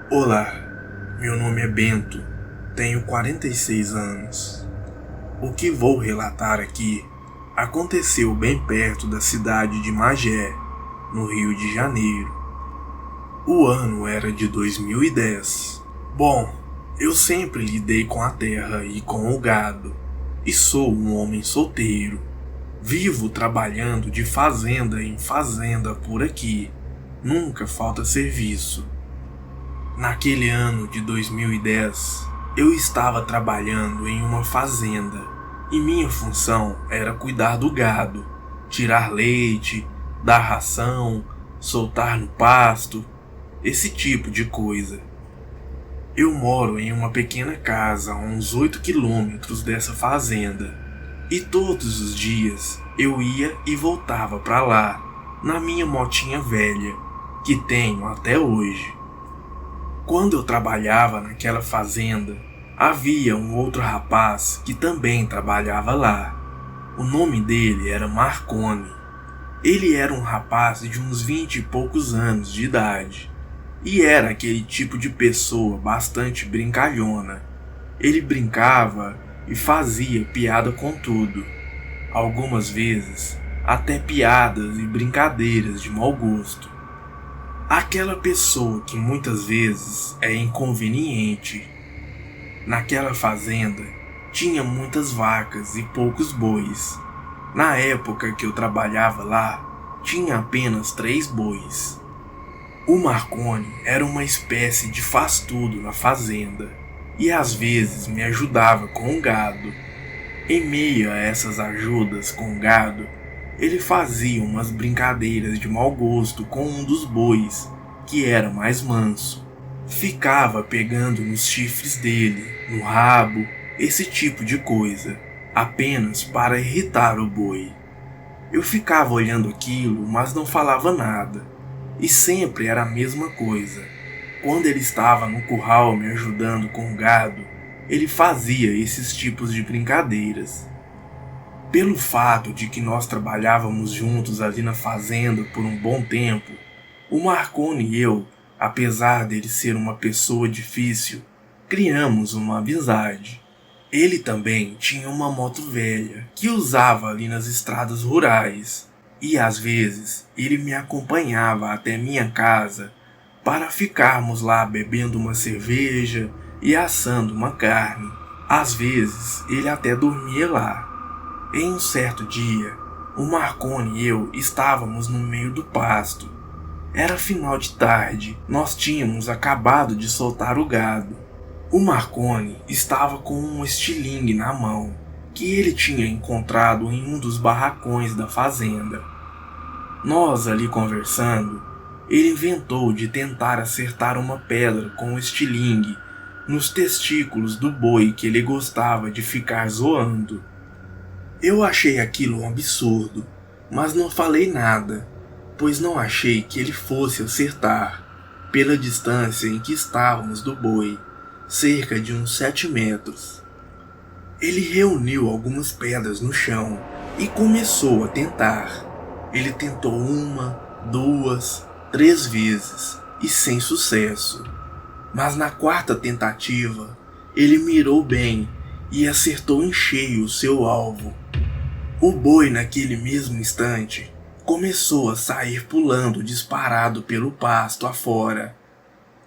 Olá, meu nome é Bento, tenho 46 anos. O que vou relatar aqui aconteceu bem perto da cidade de Magé, no Rio de Janeiro. O ano era de 2010. Bom, eu sempre lidei com a terra e com o gado, e sou um homem solteiro. Vivo trabalhando de fazenda em fazenda por aqui, nunca falta serviço. Naquele ano de 2010, eu estava trabalhando em uma fazenda e minha função era cuidar do gado, tirar leite, dar ração, soltar no pasto, esse tipo de coisa. Eu moro em uma pequena casa a uns 8 quilômetros dessa fazenda e todos os dias eu ia e voltava para lá na minha motinha velha, que tenho até hoje. Quando eu trabalhava naquela fazenda, havia um outro rapaz que também trabalhava lá. O nome dele era Marconi. Ele era um rapaz de uns 20 e poucos anos de idade e era aquele tipo de pessoa bastante brincalhona. Ele brincava e fazia piada com tudo. Algumas vezes, até piadas e brincadeiras de mau gosto. Aquela pessoa que muitas vezes é inconveniente. Naquela fazenda tinha muitas vacas e poucos bois. Na época que eu trabalhava lá, tinha apenas 3 bois. O Marconi era uma espécie de faz-tudo na fazenda e às vezes me ajudava com o gado. Em meio a essas ajudas com o gado, ele fazia umas brincadeiras de mau gosto com um dos bois, que era mais manso. Ficava pegando nos chifres dele, no rabo, esse tipo de coisa, apenas para irritar o boi. Eu ficava olhando aquilo, mas não falava nada. E sempre era a mesma coisa. Quando ele estava no curral me ajudando com o gado, ele fazia esses tipos de brincadeiras. Pelo fato de que nós trabalhávamos juntos ali na fazenda por um bom tempo, o Marconi e eu, apesar dele ser uma pessoa difícil, criamos uma amizade. Ele também tinha uma moto velha que usava ali nas estradas rurais e às vezes ele me acompanhava até minha casa para ficarmos lá bebendo uma cerveja e assando uma carne. Às vezes ele até dormia lá. Em um certo dia, o Marconi e eu estávamos no meio do pasto. Era final de tarde, nós tínhamos acabado de soltar o gado. O Marconi estava com um estilingue na mão, que ele tinha encontrado em um dos barracões da fazenda. Nós ali conversando, ele inventou de tentar acertar uma pedra com o estilingue nos testículos do boi que ele gostava de ficar zoando. Eu achei aquilo um absurdo, mas não falei nada, pois não achei que ele fosse acertar, pela distância em que estávamos do boi, cerca de uns 7 metros. Ele reuniu algumas pedras no chão e começou a tentar. Ele tentou 1, 2, 3 vezes e sem sucesso. Mas na 4ª tentativa, ele mirou bem e acertou em cheio o seu alvo. O boi naquele mesmo instante começou a sair pulando disparado pelo pasto afora.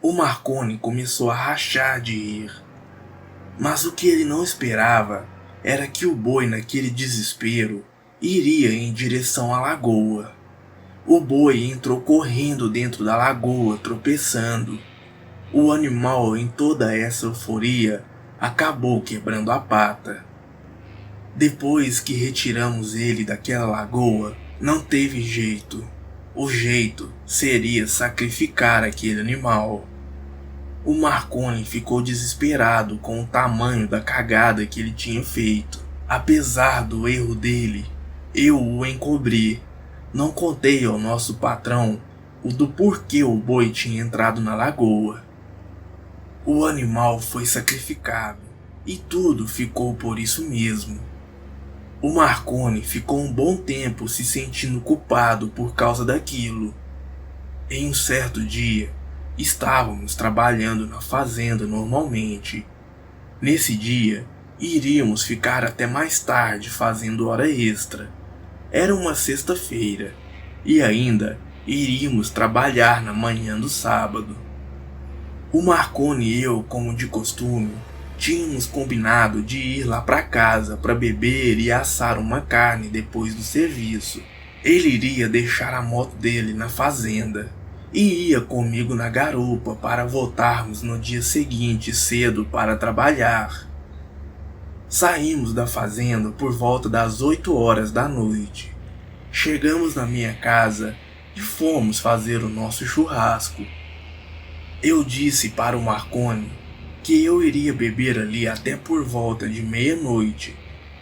O Marconi começou a rachar de rir. Mas o que ele não esperava era que o boi naquele desespero iria em direção à lagoa. O boi entrou correndo dentro da lagoa, tropeçando. O animal, em toda essa euforia, acabou quebrando a pata. Depois que retiramos ele daquela lagoa, não teve jeito. O jeito seria sacrificar aquele animal. O Marconi ficou desesperado com o tamanho da cagada que ele tinha feito. Apesar do erro dele, eu o encobri. Não contei ao nosso patrão o do porquê o boi tinha entrado na lagoa. O animal foi sacrificado e tudo ficou por isso mesmo. O Marconi ficou um bom tempo se sentindo culpado por causa daquilo. Em um certo dia, Estávamos trabalhando na fazenda normalmente. Nesse dia, iríamos ficar até mais tarde fazendo hora extra. Era uma sexta-feira e ainda iríamos trabalhar na manhã do sábado. O Marconi e eu, como de costume, tínhamos combinado de ir lá para casa para beber e assar uma carne depois do serviço. Ele iria deixar a moto dele na fazenda e ia comigo na garupa para voltarmos no dia seguinte cedo para trabalhar. Saímos da fazenda por volta das 8 horas da noite. Chegamos na minha casa e fomos fazer o nosso churrasco. Eu disse para o Marconi que eu iria beber ali até por volta de meia-noite.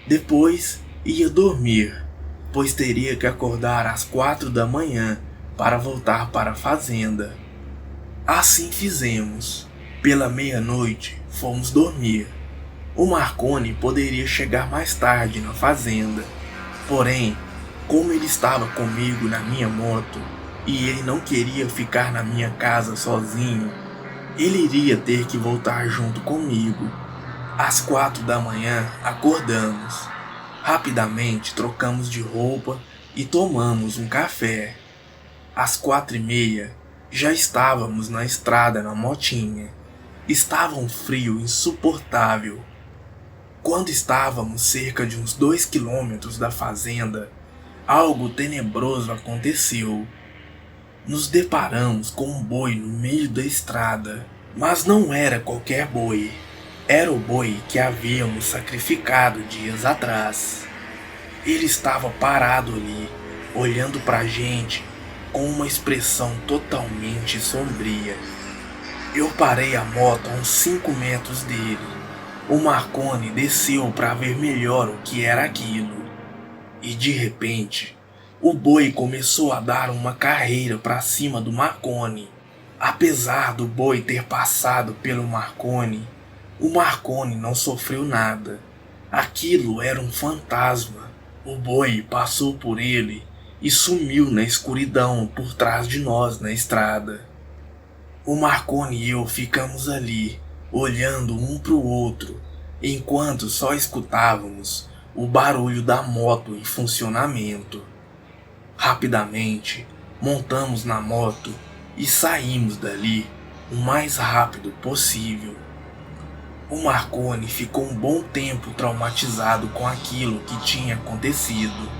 Depois ia dormir, pois teria que acordar às 4 da manhã para voltar para a fazenda. Assim fizemos. Pela meia-noite fomos dormir. O Marconi poderia chegar mais tarde na fazenda, porém, como ele estava comigo na minha moto e ele não queria ficar na minha casa sozinho, ele iria ter que voltar junto comigo. Às 4 da manhã acordamos. Rapidamente trocamos de roupa e tomamos um café. Às 4h30 já estávamos na estrada na motinha. Estava um frio insuportável. Quando estávamos cerca de uns 2 quilômetros da fazenda, algo tenebroso aconteceu. Nos deparamos com um boi no meio da estrada, mas não era qualquer boi. Era o boi que havíamos sacrificado dias atrás. Ele estava parado ali, olhando pra gente com uma expressão totalmente sombria. Eu parei a moto a uns 5 metros dele. O Marconi desceu para ver melhor o que era aquilo. E de repente, o boi começou a dar uma carreira para cima do Marconi. Apesar do boi ter passado pelo Marconi, o Marconi não sofreu nada. Aquilo era um fantasma. O boi passou por ele e sumiu na escuridão por trás de nós na estrada. O Marconi e eu ficamos ali, olhando um para o outro, enquanto só escutávamos o barulho da moto em funcionamento. Rapidamente, montamos na moto e saímos dali o mais rápido possível. O Marconi ficou um bom tempo traumatizado com aquilo que tinha acontecido.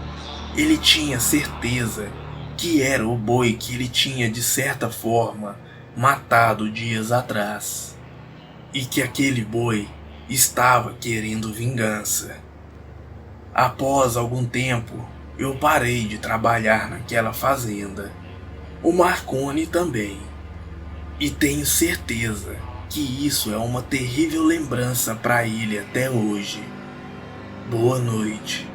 Ele tinha certeza que era o boi que ele tinha de certa forma matado dias atrás, e que aquele boi estava querendo vingança. Após algum tempo, eu parei de trabalhar naquela fazenda. O Marconi também. E tenho certeza que isso é uma terrível lembrança para ele até hoje. Boa noite.